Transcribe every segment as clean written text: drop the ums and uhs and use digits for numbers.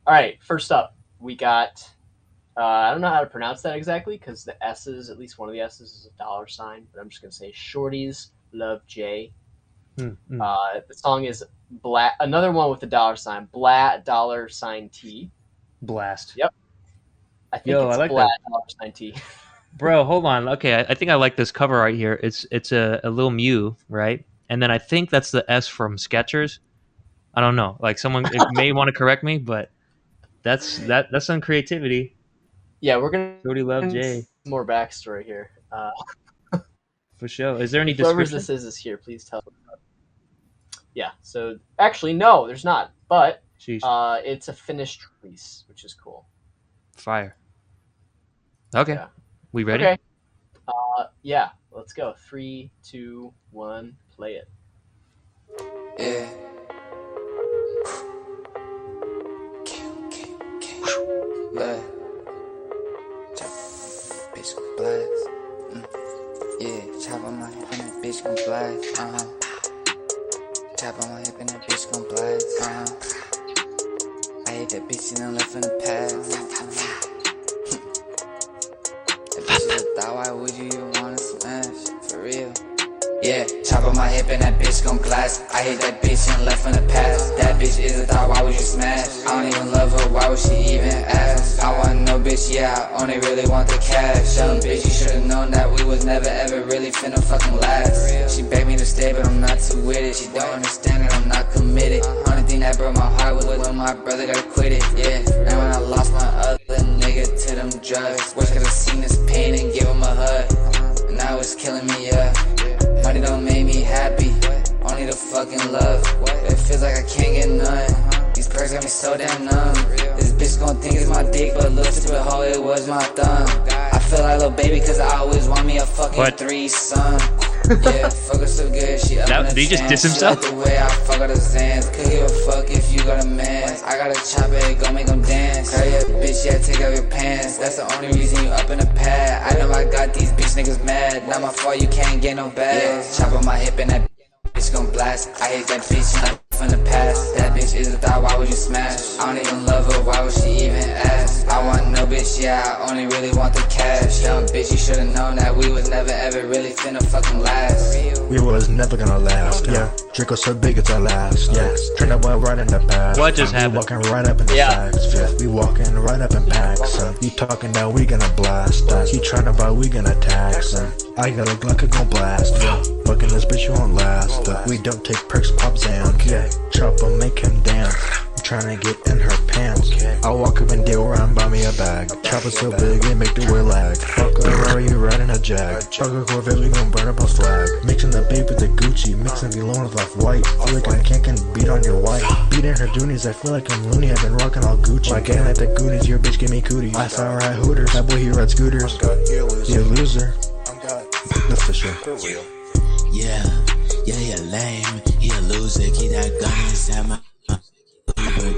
All right, first up, we got. I don't know how to pronounce that exactly because the S's, at least one of the S's, is a dollar sign. But I'm just gonna say Shorty's Love J. Mm. The song is bLa. Another one with the dollar sign. bLa dollar sign T. Blast. Yep, I think Yo, I it's like bLa that. dollar sign T. Bro, hold on. Okay, I think I like this cover right here. It's a little Mew, right? And then I think that's the S from Skechers. I don't know. Like someone it may want to correct me, but that's some creativity. Yeah, we're gonna Shorty Love get J some more backstory here. for sure. Is there any If whoever's description? this is here, please tell. Yeah. So actually, no, there's not. But Sheesh. it's a finished release, which is cool. Fire. Okay. Yeah. We ready? Okay. Yeah. Let's go. Three, two, one. Play it. Yeah. Look. Chop, bitch gon' blast. Yeah, chop on my hip and that bitch gon' blast. Chop on my hip and that bitch gon' blast. I hit that bitch and then left in the past. That bitch is a thought, why would you even wanna smash? For real. Yeah, chop on my hip and that bitch gon' blast. I hit that bitch and left in the past. That bitch is a thought, why would you smash? I don't even love her, why would she even ask? I want no bitch, yeah, I only really want the cash. Young bitch, you should've known that we was never ever really finna fucking last. She begged me to stay, but I'm not too with it. She don't understand that I'm not committed. Only thing that broke my heart was when my brother got quitted, yeah. And when I lost my other nigga to them drugs, wish I could've seen this pain and give him a hug. And now it's killing me, yeah. Money don't make me happy, only the fucking love. It feels like I can't get none. These perks got me so damn numb. This bitch gon' think it's my dick, but look stupid hoe, it was my thumb. I feel like little baby cause I always want me a fucking What? threesome. Yeah, fuck her so good, she up in That, the did he just trance. diss She like himself? the way I fuck her the Zans. Could give a fuck if you got a man. I gotta chop it, go make them dance. Hurry up, bitch, yeah, take off your pants. That's the only reason you up in the pad. I know I got these bitch niggas mad. Not my fault, you can't get no bags. Chop on my hip and that bitch gon' blast. I hate that bitch and I from the past. That bitch is a thought, why would you smash? I don't even love her, why would she even ask? I want no bitch, yeah, I only really want the cash. Young bitch, you should've known that we was never ever really finna fucking last. We was never gonna last, yeah. Draco so big it's our last, yeah. Turn that boy right in the past. What just We happened? walking right up in the Yeah. facts, fifth. We walking right up in packs, You talking that we gonna blast, He tryna buy, we gonna tax, I got a Glock, I gon' blast, Fucking this bitch, you won't last, We don't take perks, pop Zan, yeah. Chop him, make him dance. I'm tryna get in her pants. I walk up and deal around, buy me a bag. Chop it so big, it make the wheel lag. Fuck a Rari, you riding a Jag. Fuck a Corvette, we gon' burn up a flag. Mixing the babe with the Gucci, mixing the loan with off-white. Feel like I'm canking, beat on your wife. Beating her doonies, I feel like I'm loony. I've been rocking all Gucci. My gang like the Goonies, your bitch give me cooties. I found right Hooters, that boy he rides scooters. You a loser. That's for sure. Yeah, yeah, lame. He a loser. Keep that gun inside my.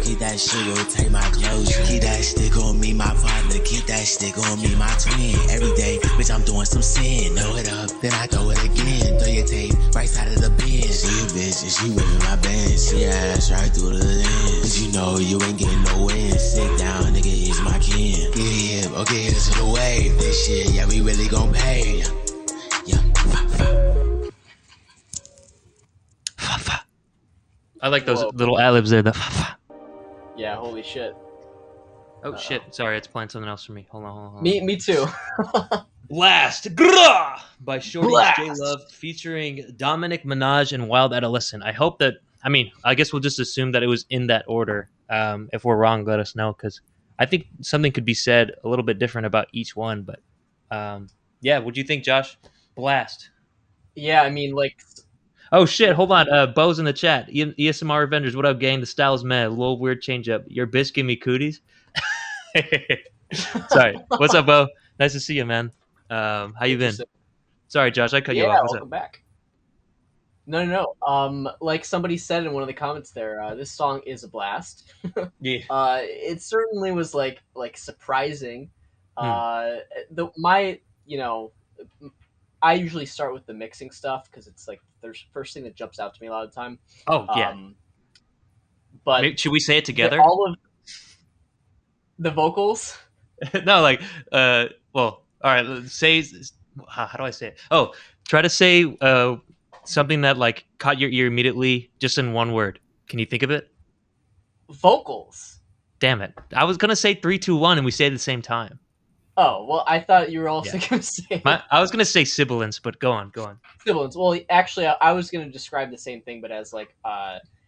Keep that shit, rotate my clothes. Keep that stick on me, my partner. Keep that stick on me, my twin. Every day, bitch, I'm doing some sin. Throw it up, then I throw it again. Throw your tape right side of the bin. See a bitch and she whipping my band. See her ass right through the lens. Cause you know you ain't getting no win. Sit down, nigga, is my kin. Get him, okay, here's to the wave. This shit, yeah, we really gon' pay. Yeah, I like those Whoa. little ad-libs there. Yeah. Holy shit. Oh shit! Sorry, it's playing something else for me. Hold on. Me too. Blast Grrrah! By Shorty Blast! LuvJ featuring Dominic Minaj and Wild Adolescent. I hope that. I guess we'll just assume that it was in that order. If we're wrong, let us know because I think something could be said a little bit different about each one. But yeah, what do you think, Josh? Blast. Yeah. I mean, like. Oh shit! Hold on. Bo's in the chat. ESMR Avengers. What up, gang? The style's mad. A little weird change up. Your bitch give me cooties. Sorry. What's up, Bo? Nice to see you, man. How you been? Sorry, Josh. I cut you Yeah. off. What's Welcome up? back. No. Like somebody said in one of the comments there, this song is a blast. Yeah. It certainly was like surprising. Hmm. My I usually start with the mixing stuff because it's like there's first thing that jumps out to me a lot of the time. Oh yeah. But Should we say it together? all of The vocals. No, like, well, all right. Let's say, how do I say it? Oh, try to say something that like caught your ear immediately, just in one word. Can you think of it? Vocals. Damn it! I was gonna say three, two, one, and we say it at the same time. Oh well, I thought you were Yeah, also going to say I was gonna say sibilance, but go on, go on. sibilance. Well, actually, I was going to describe the same thing, but as like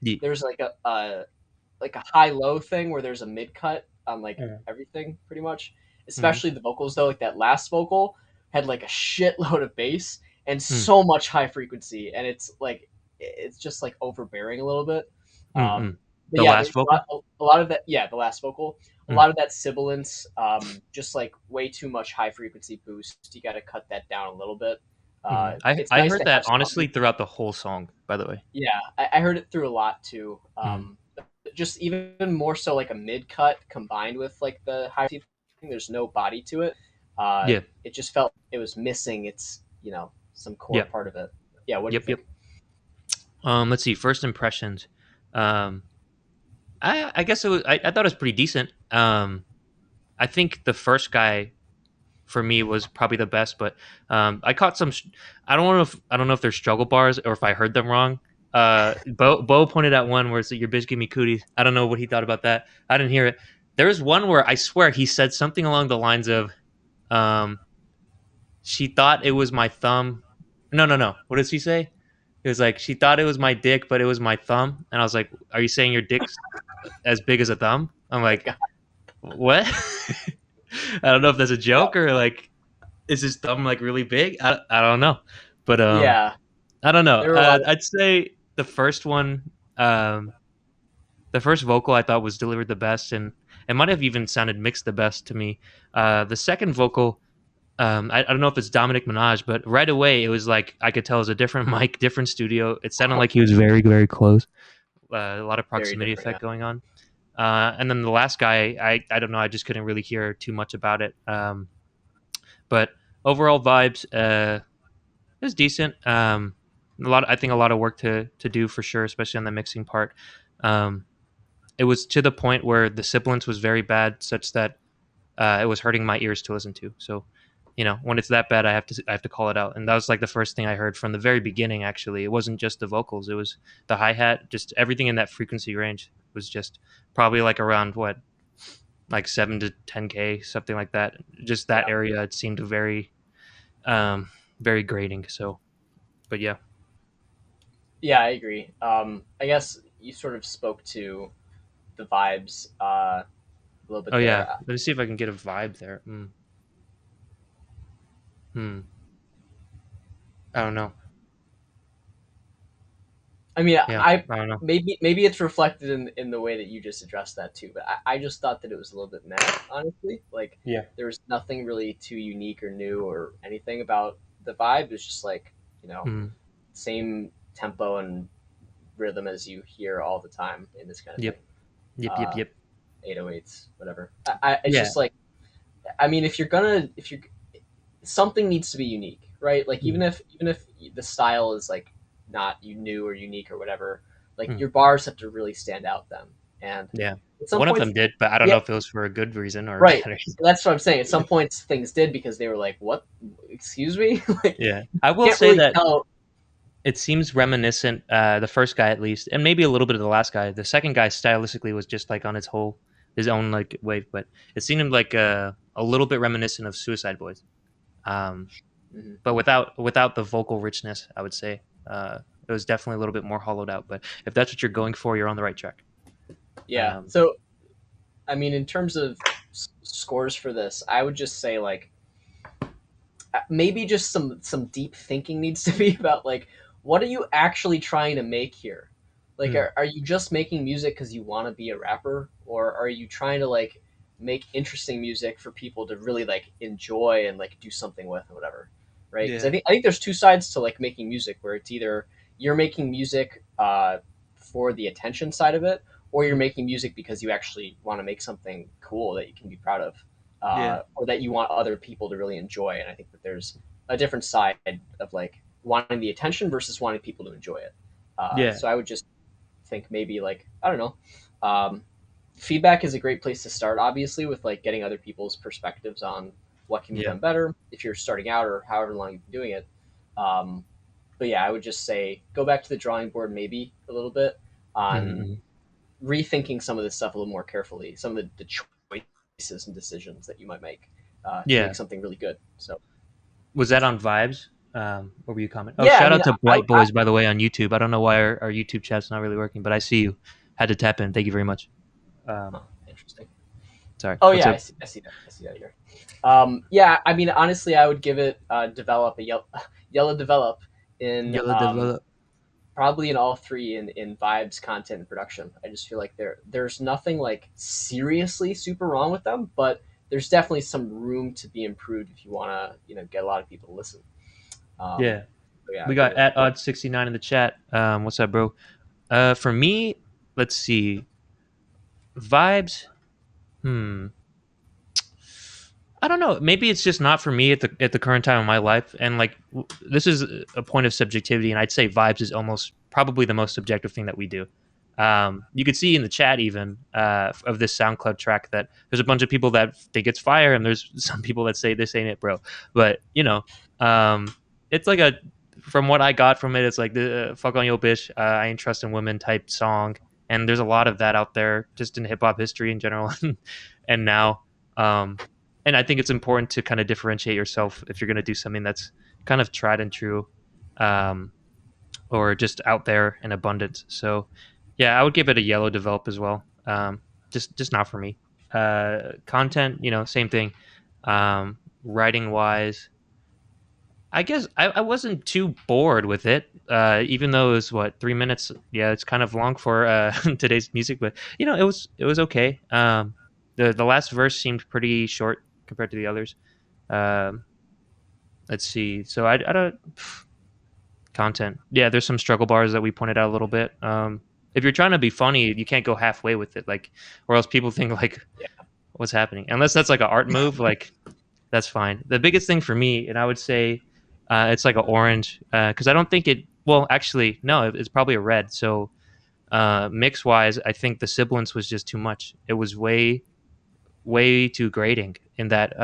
Yeah. there's like a high low thing where there's a mid cut on like Mm. everything pretty much. Mm. Especially the vocals though, like that last vocal had like a shitload of bass and Mm. so much high frequency, and it's just like overbearing a little bit. Mm. Um, Mm. but The yeah, last there's vocal. a lot of that. Yeah, the last vocal, a Mm. lot of that sibilance, just like way too much high frequency boost. You got to cut that down a little bit. Mm. I It's I nice heard to that have honestly something. throughout the whole song. By the way. Yeah, I heard it through a lot too. Mm. Just even more so like a mid cut combined with like the high thing. There's no body to it. Yeah. It just felt it was missing its some core Yeah. part of it. Yeah, what do you Yep. Yep. think? Let's see. First impressions. Um, I guess it was. I thought it was pretty decent. I think the first guy for me was probably the best, but I caught some. I don't know if they're struggle bars or if I heard them wrong. Bo pointed out one where it's like, your bitch give me cooties. I don't know what he thought about that. I didn't hear it. There was one where I swear he said something along the lines of, um, "She thought it was my thumb." No, no, no. What does he say? It was like she thought it was my dick, but it was my thumb. And I was like, "Are you saying your dick's as big as a thumb?" I'm My like, God. "What?" I don't know if that's a joke or like is his thumb like really big? I don't know, but Yeah, I don't know. there were a lot. I'd say the first one, the first vocal I thought was delivered the best, and it might have even sounded mixed the best to me. The second vocal, I don't know if it's Dominic Minaj, but right away it was like I could tell it was a different mic, different studio. It sounded like he was very, very close. A lot of Very proximity different. effect going on. And then the last guy, I don't know. I just couldn't really hear too much about it. But overall vibes, it was decent. I think a lot of work to do for sure, especially on the mixing part. Um, it was to the point where the sibilance was very bad, such that it was hurting my ears to listen to. So, when it's that bad, I have to call it out. And that was like the first thing I heard from the very beginning. Actually, it wasn't just the vocals; it was the hi hat, just everything in that frequency range was just probably like around what, like 7 to 10K, something like that. Just that Yeah. area, it seemed very grating. So, but yeah. Yeah, I agree. I guess you sort of spoke to the vibes a little bit Oh yeah. there. Let me see if I can get a vibe there. Hmm. I don't know. I mean, Yeah, I I don't know. maybe it's reflected in the way that you just addressed that too. But I just thought that it was a little bit meh, honestly. Like Yeah. there was nothing really too unique or new or anything about the vibe. It was just like Hmm. same tempo and rhythm as you hear all the time in this kind of Yep. thing. Yep. Yep. Uh, Yep. 808s, whatever. It's Yeah. just like, I mean, if you're something needs to be unique, right? Like Mm. even if the style is like not new or unique or whatever, like Mm. your bars have to really stand out then. And Yeah. at some One of points, them did, but I don't yeah, know if it was for a good reason or a right. bad reason. That's what I'm saying. At some points, things did because they were like, "What? Excuse me?" Like Yeah. I you will can't say really that tell. it seems reminiscent, the first guy at least, and maybe a little bit of the last guy. The second guy stylistically was just like on his own like wave, but it seemed like a little bit reminiscent of Suicide Boys. Um, Mhm. but without the vocal richness, I would say. It was definitely a little bit more hollowed out. But if that's what you're going for, you're on the right track. Yeah. Um, So I mean, in terms of scores for this, I would just say like maybe just some deep thinking needs to be about like what are you actually trying to make here. Like mm, are you just making music because you want to be a rapper, or are you trying to like make interesting music for people to really like enjoy and like do something with or whatever, right? Because yeah. I think there's two sides to like making music, where it's either you're making music for the attention side of it, or you're Mm, making music because you actually want to make something cool that you can be proud of, yeah. or that you want other people to really enjoy. And I think that there's a different side of like wanting the attention versus wanting people to enjoy it. Yeah. So I would just think maybe like I don't know, um, feedback is a great place to start, obviously, with like getting other people's perspectives on what can be Yeah. done better if you're starting out or however long you've been doing it. Um, but yeah, I would just say go back to the drawing board maybe a little bit on Mm-hmm. rethinking some of this stuff a little more carefully, some of the choices and decisions that you might make to make Yeah. something really good. So Was that on Vibes? What were you commenting? Oh, yeah, I shout mean, out to Blight Boys, by the way, on YouTube. I don't know why our YouTube chat's not really working, but I see you. Had to tap in. Thank you very much. huh, interesting. Sorry. Oh What's yeah, up? I see that. I see that here. Yeah, I mean, honestly, I would give it develop a yellow develop in Yellow develop. probably in all three in vibes, content, and production. I just feel like there's nothing like seriously super wrong with them, but there's definitely some room to be improved if you want to get a lot of people to listen. Um, Yeah. so yeah, We I'd give got it. at odds69 in the chat. What's up, bro? For me, let's see. Vibes. Hmm. I don't know. Maybe it's just not for me at the current time of my life. And like this is a point of subjectivity, and I'd say vibes is almost probably the most subjective thing that we do. You could see in the chat even of this SoundCloud track that there's a bunch of people that think it's fire, and there's some people that say this ain't it, bro. But it's like a from what I got from it, it's like the fuck on yo bitch, I ain't trusting women type song, and there's a lot of that out there just in hip hop history in general, and now. And I think it's important to kind of differentiate yourself if you're going to do something that's kind of tried and true, um, or just out there in abundance. So, yeah, I would give it a yellow develop as well. Just not for me. Content, same thing. Writing wise, I guess I wasn't too bored with it, even though it was 3 minutes. Yeah, it's kind of long for today's music, but it was okay. The last verse seemed pretty short compared to the others. Um, let's see. So I don't content. Yeah, there's some struggle bars that we pointed out a little bit. If you're trying to be funny, you can't go halfway with it, like, or else people think like, what's happening? Unless that's like an art move, like that's fine. The biggest thing for me, and I would say, it's like an orange, because I don't think it. Well, actually, no, it's probably a red. So mix wise, I think the sibilance was just too much. It was way too grating in that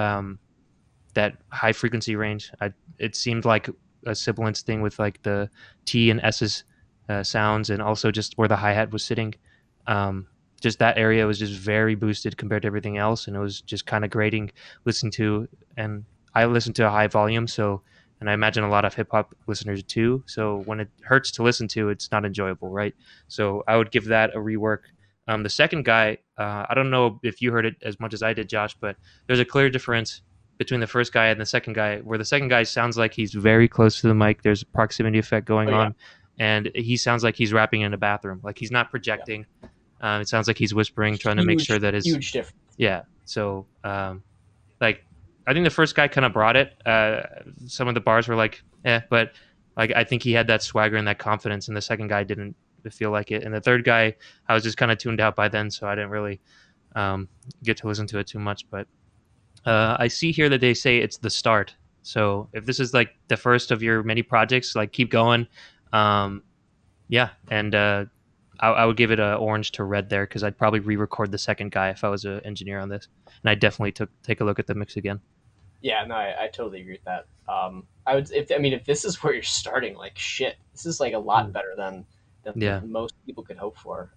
high frequency range. It seemed like a sibilance thing with like the T and S's sounds, and also just where the hi hat was sitting. Just that area was just very boosted compared to everything else, and it was just kind of grating listening to. And I listen to a high volume, so and I imagine a lot of hip hop listeners too. So when it hurts to listen to, it's not enjoyable, right? So I would give that a rework. The second guy, I don't know if you heard it as much as I did, Josh, but there's a clear difference between the first guy and the second guy, where the second guy sounds like he's very close to the mic. There's a proximity effect going Oh, yeah. on, and he sounds like he's rapping in a bathroom. Like he's not projecting. It sounds like he's whispering, trying to make sure that his huge difference. yeah. So like I think the first guy kind of brought it. Some of the bars were like, but like I think he had that swagger and that confidence, and the second guy didn't feel like it. And the third guy, I was just kind of tuned out by then, so I didn't really get to listen to it too much. But I see here that they say it's the start. So if this is like the first of your many projects, like keep going. Yeah, and I would give it an orange to red there, because I'd probably re-record the second guy if I was an engineer on this, and I definitely take a look at the mix again. Yeah, no, I totally agree with that. I would, if this is where you're starting, like shit, this is like a lot better than Yeah. most people could hope for.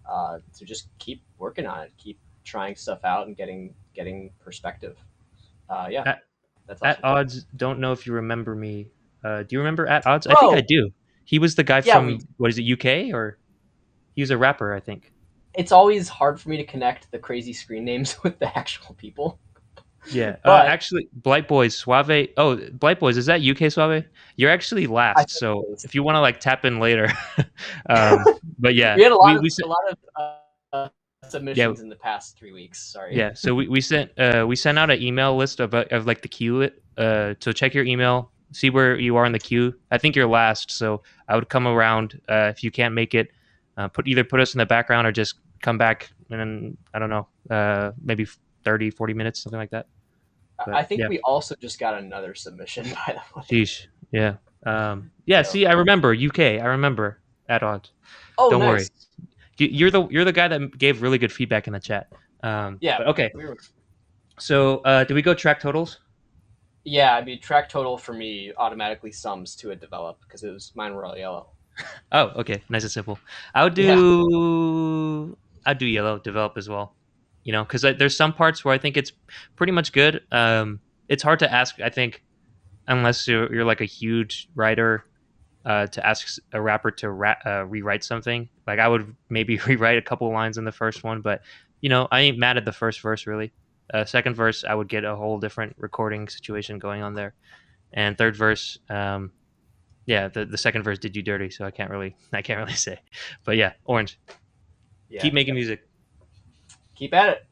So just keep working on it, keep trying stuff out, and getting perspective. Yeah, At, that's at awesome. odds, don't know if you remember me. Do you remember at odds? I think Oh, I do. He was the guy yeah, from what is it, UK, or he was a rapper, I think. it's always hard for me to connect the crazy screen names with the actual people. Yeah. But Actually, Blight Boys, Suave. Oh, Blight Boys, is that UK Suave? You're actually I last, think so it is. if you want to like tap in later. But yeah, We had a lot of we sent, submissions in the past 3 weeks. Sorry. yeah. So we sent out an email list of like the queue. So check your email, see where you are in the queue. I think you're last, so I would come around if you can't make it. Put us in the background, or just come back in, I don't know, maybe 30, 40 minutes, something like that. But, I think yeah. we also just got another submission, by the way. Sheesh. Yeah. Yeah. See, I remember UK. I remember at odds. Oh, Don't nice. worry. You're the guy that gave really good feedback in the chat. Yeah. But okay. We were, So do we go track totals? yeah, I mean, track total for me automatically sums to a develop because it was mine were all yellow. Oh, okay, nice and simple. I would Yeah. do yellow develop as well. You know, because there's some parts where I think it's pretty much good. It's hard to ask, I think, unless you're like a huge writer, to ask a rapper to rewrite something. Like I would maybe rewrite a couple lines in the first one, but you know, I ain't mad at the first verse really. Second verse, I would get a whole different recording situation going on there, and third verse, yeah, the second verse did you dirty, so I can't really say, but yeah, Orange, Yeah. keep making music. Keep at it.